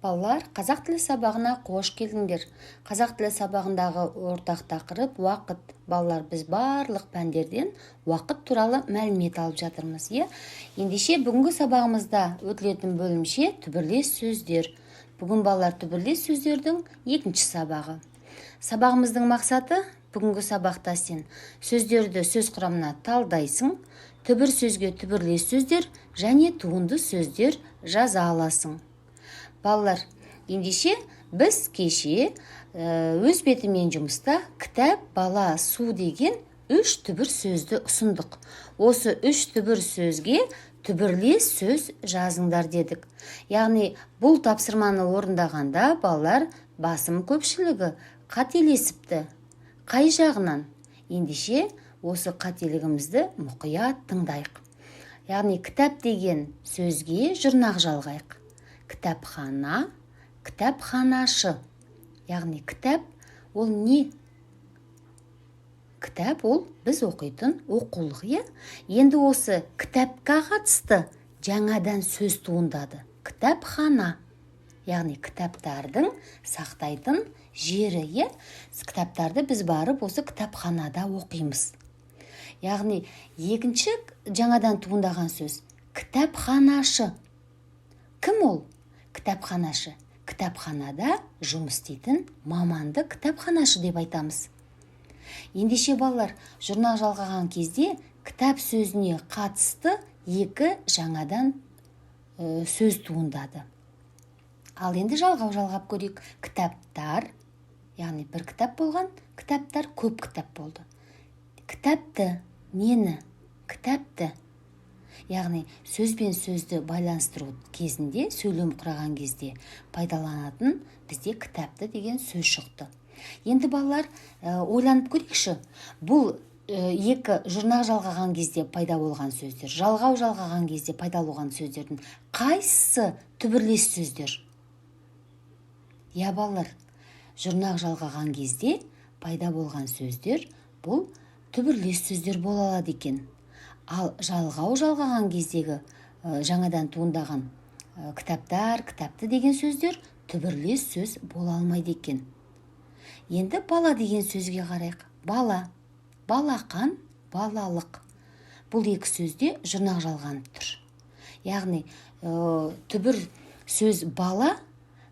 Балалар, қазақ тілі сабағына қош келдіңдер. Қазақ тілі сабағындағы ортақ тақырып уақыт. Балалар, біз барлық пәндерден уақыт туралы мәлімет алып жатырмыз. Ендеше бүгінгі сабағымызда өтілетін бөлімше түбірлес сөздер. Бүгін балалар түбірлес сөздердің екінші сабағы. Сабағымыздың мақсаты бүгінгі сабақта сен сөздерді сөз құрамына талдайсың, түбір сөзге түбірлес сөздер және туынды сөздер жаза аласың. Балалар, ендеше біз кеше өз бетімен жұмыста кітап, бала, су деген үш түбір сөзді ұсындық. Осы үш түбір сөзге түбірлес сөз жазыңдар дедік. Яғни бұл тапсырманы орындағанда балалар басым көпшілігі қателесіпті. Қай жағынан? Ендеше осы қателігімізді мұқият тыңдайық. Яғни кітап деген сөзге жұрнақ жалғайық. Кітапхана, кітапханашы. Яғни кітап ол не? Кітап ол біз оқитын оқулық. Енді осы кітапқа қатысты жаңадан сөз туындады. Кітапхана. Яғни кітаптардың сақтайтын жері. Кітаптарды біз барып осы кітапханада оқимыз. Яғни екінші жаңадан туындаған сөз кітапханашы. Кім ол? Кітапханашы. Кітапханада жұмыс істейтін маманды кітапханашы деп айтамыз. Ендеше балалар, жұрнақ жалғаған кезде кітап сөзіне қатысты екі жаңадан сөз туындады. Ал енді жалғап көрейік. Кітаптар, яғни бір кітап болған, кітаптар көп кітап болды. Кітапты, нені? Кітапты. Яғни сөз бен сөзді байланыстыру кезінде, сөйлем құраған кезде пайдаланатын бізде кітапты деген сөз шықты. Енді балалар ойланып көрейікші. Бұл екі жұрнақ жалғаған кезде пайда болған сөздер, жалғаған кезде пайда болған сөздердің қайсысы түбірлес сөздер? Балалар, жұрнақ жалғаған кезде пайда болған сөздер бұл түбірлес сөздер бола алады екен. Ал жалғаған кездегі жаңадан туындаған кітаптар, кітапты деген сөздер түбірлес сөз бола алмайды екен. Енді бала деген сөзге қарайық. Бала, балақан, балалық. Бұл екі сөзде жұрнақ жалғанып тұр. Яғни түбір сөз бала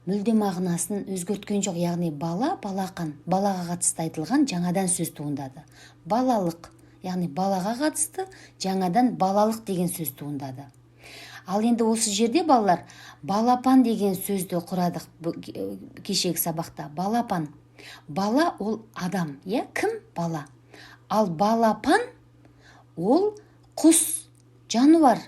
мүлде мағынасын өзгерткен жоқ. Яғни бала, балақан, балаға қатысты айтылған жаңадан сөз туындады. Балалық. Яғни балаға қатысты жаңадан балалық деген сөз туындады. Ал енді осы жерде балалар балапан деген сөзді құрадық кешегі сабақта. Балапан. Бала ол адам. Кім? Бала. Ал балапан ол құс, жануар.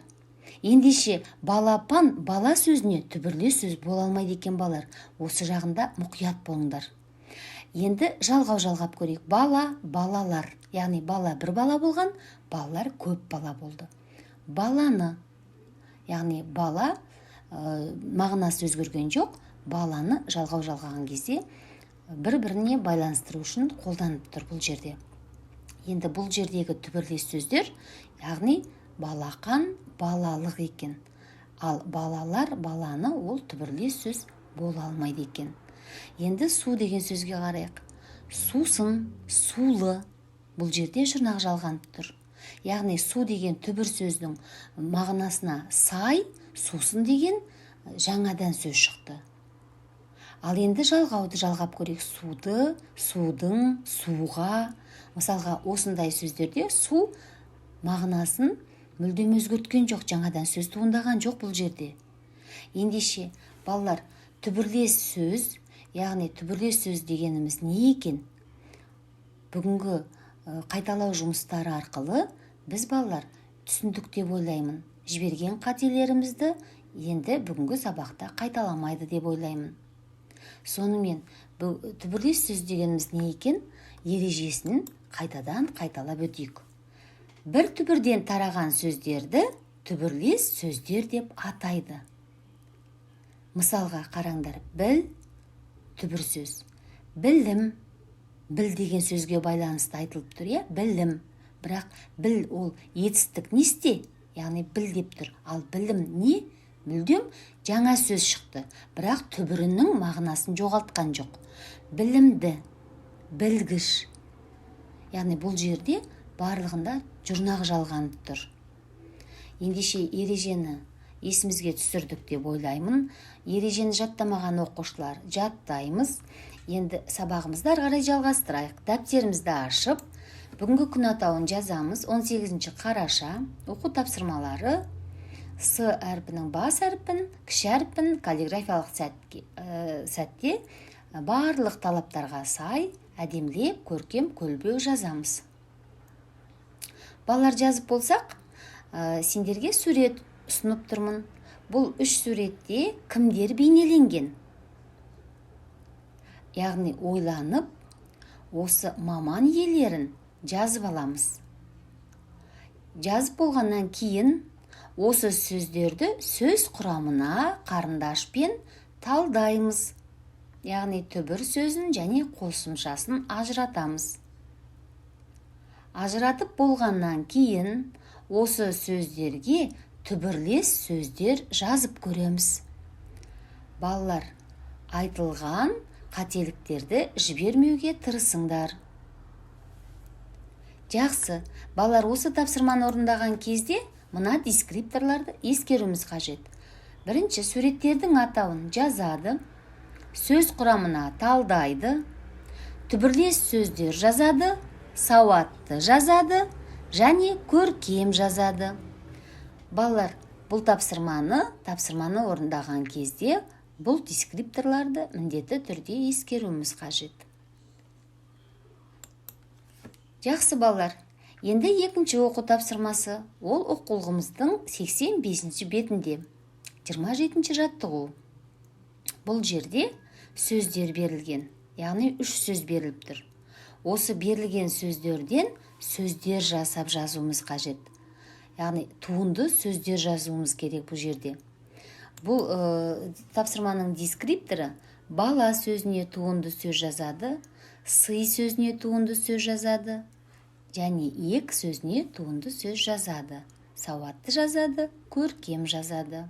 Ендеше балапан бала сөзіне түбірлес сөз бола алмайды екен балалар. Осы жағында мұқият болыңдар. Енді жалғап көрейік. Бала, балалар. Яғни бала бір бала болған, балалар көп бала болды. Баланы, яғни бала мағынасы өзгерген жоқ, баланы жалғаған кезде бір-біріне байланыстыру үшін қолданып тұр бұл жерде. Енді бұл жердегі түбірлес сөздер, яғни балақан, балалық екен. Ал балалар, баланы ол түбірлес сөз бола алмайды екен. Енді су деген сөзге қарайық. Сусын, сулы. Бұл жерде жұрнақ жалғанып тұр. Яғни су деген түбір сөздің мағынасына сай, сусын деген жаңадан сөз шықты. Ал енді жалғап көрейік. Суды, судың, суға. Мысалға осындай сөздерде су мағынасын мүлдем өзгерткен жоқ, жаңадан сөз туындаған жоқ бұл жерде. Ендеше балалар, түбірлес сөз, яғни түбірлес сөз дегеніміз не екен? Бүгінгі қайталау жұмыстары арқылы біз балалар түсіндік деп ойлаймын. Жіберген қателерімізді енді бүгінгі сабақта қайталамайды деп ойлаймын. Сонымен түбірлес сөз дегеніміз не екен? Ережесін қайтадан қайталап өтейік. Бір түбірден тараған сөздерді түбірлес сөздер деп атайды. Мысалға қараңдар. Біл, түбір сөз. Білдім. Біл деген сөзге байланысты айтылып тұр. Білдім. Бірақ біл ол етістік не істе? Яғни біл деп тұр. Ал білім не? мүлдем жаңа сөз шықты, бірақ түбірінің мағынасын жоғалтқан жоқ. Білімді, білгіш. Яғни бұл жерде барлығында жұрнақ жалғанып тұр. Ендеше ережені есімізге түсірдік деп ойлаймын. Ережені жаттамаған оқушылар жаттаймыз. Енді сабағымызды ары қарай жалғастырайық. Дәптерімізді ашып, бүгінгі күн атауын жазамыз. 18 қараша оқу тапсырмалары С әрпінің бас әрпін, кіші әрпін каллиграфиялық сәтте барлық талаптарға сай әдемілеп, көркем, көлбеу жазамыз. Балалар, жазып болсақ, сендерге сурет ұсынып тұрмын. Бұл 3 суретте кімдер бейнеленген? Яғни ойланып, осы маман иелерін жазып аламыз. Жазып болғаннан кейін осы сөздерді сөз құрамына қарындашпен талдаймыз. Яғни түбір сөзін және қосымшасын ажыратамыз. Ажыратып болғаннан кейін осы сөздерге түбірлес сөздер жазып көреміз. Балалар, айтылған қателіктерді жібермеуге тырысыңдар. Жақсы, балалар, осы тапсырманы орындаған кезде мына дескрипторларды ескеруіміз қажет. Бірінші, суреттердің атауын жазады, сөз құрамына талдайды, түбірлес сөздер жазады, сауатты жазады және көркем жазады. Балалар, бұл тапсырманы орындаған кезде бұл дескрипторларды міндетті түрде ескеруіміз қажет. Жақсы балалар, енді екінші оқу тапсырмасы, ол оқулығымыздың 85 бетінде, 27 жаттығу. Бұл жерде сөздер берілген, яғни 3 сөз беріліп тұр. Осы берілген сөздерден сөздер жасап жазуымыз қажет. Яғни туынды сөздер жазуымыз керек бұл жерде. Бұл тапсырманың дескрипторы бала сөзіне туынды сөз жазады, сый сөзіне туынды сөз жазады, және ек сөзіне туынды сөз жазады. Сауатты жазады, көркем жазады.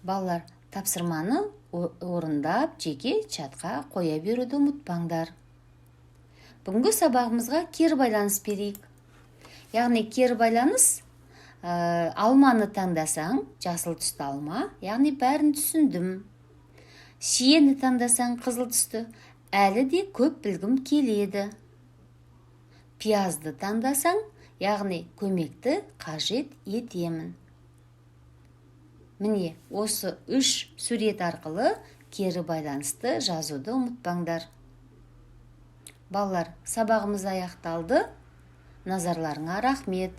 Балалар, тапсырманы орындап жеке чатқа қоя беруді ұмытпаңдар. Бүгінгі сабағымызға кері байланыс берейік. Яғни кері байланыс, алманы таңдасаң, жасыл түсті алма, яғни бәрін түсіндім. Шиені таңдасаң, қызыл түсті, әлі де көп білгім келеді. Пиязды таңдасаң, яғни көмекті қажет етемін. Міне, осы 3 сурет арқылы кері байланысты жазуды ұмытпаңдар. Балалар, сабағымыз аяқталды. Назарларыңа рахмет.